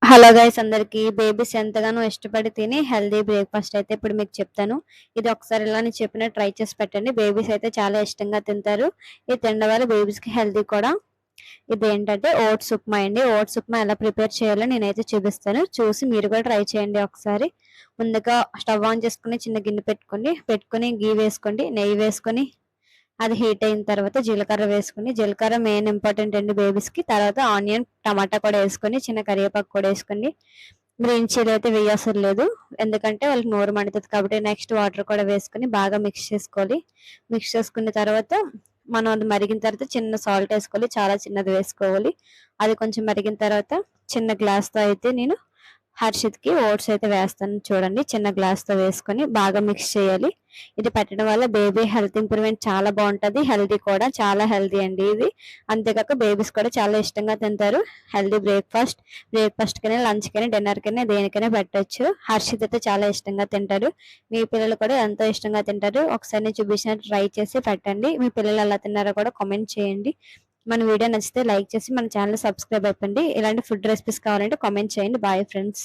Hello guys అందరికి. Babies ఎంతగానో ఇష్టపడి తిని హెల్దీ బ్రేక్ఫాస్ట్ అయితే ఇప్పుడు మీకు చెప్తాను. ఇది ఒకసారి ఇలా నేను చెప్పిన ట్రై చేసి పెట్టండి. బేబీస్ అయితే చాలా ఇష్టంగా తింటారు. ఇది తినడం వల్ల బేబీస్కి హెల్దీ కూడా. ఇది ఏంటంటే ఓట్స్ ఉప్మా అండి. ఓట్స్ ఉప్మా ఎలా ప్రిపేర్ చేయాలో నేనైతే చూపిస్తాను. చూసి మీరు కూడా ట్రై చేయండి ఒకసారి. ముందుగా స్టవ్ ఆన్ చేసుకుని చిన్న గిన్నె పెట్టుకొని గీ వేసుకోండి, నెయ్యి వేసుకొని అది హీట్ అయిన తర్వాత జీలకర్ర వేసుకొని, జీలకర్ర మెయిన్ ఇంపార్టెంట్ అండి బేబీస్కి. తర్వాత ఆనియన్ టమాటా కూడా వేసుకొని, చిన్న కరివేపాకు కూడా వేసుకోండి. గ్రీన్ చిల్లీ అయితే వేయవసరం లేదు, ఎందుకంటే వాళ్ళకి నోరు మండుతుంది కాబట్టి. నెక్స్ట్ వాటర్ కూడా వేసుకొని బాగా మిక్స్ చేసుకోవాలి. మిక్స్ చేసుకున్న తర్వాత మనం అది మరిగిన తర్వాత చిన్న సాల్ట్ వేసుకోవాలి, చాలా చిన్నది వేసుకోవాలి. అది కొంచెం మరిగిన తర్వాత చిన్న గ్లాస్తో అయితే నేను హర్షిత్‌కి ఓట్స్ అయితే వేస్తాను చూడండి. చిన్న గ్లాస్‌తో వేసుకొని బాగా మిక్స్ చేయాలి. ఇది పెట్టడం వల్ల బేబీ హెల్త్ ఇంప్రూవ్‌మెంట్ చాలా బావుంటది. హెల్తీ కూడా, చాలా హెల్తీ అండి ఇది. అంతేకాక బేబీస్ కూడా చాలా ఇష్టంగా తింటారు. హెల్తీ బ్రేక్‌ఫాస్ట్‌కైనా, లంచ్‌కైనా, డిన్నర్‌కైనా దేనికైనా పెట్టొచ్చు. హర్షిత్ అయితే చాలా ఇష్టంగా తింటాడు. మీ పిల్లలు కూడా ఎంతో ఇష్టంగా తింటారు. ఒకసారి నేను చూపించినట్టు ట్రై చేసి పెట్టండి. మీ పిల్లలు ఎలా తిన్నారో కూడా కామెంట్ చేయండి. మన వీడియో నచ్చితే లైక్ చేసి మన ఛానల్ సబ్స్క్రైబ్ అయిపోండి. ఇలాంటి ఫుడ్ రెసిపీస్ కావాలంటే కామెంట్ చేయండి. Bye friends.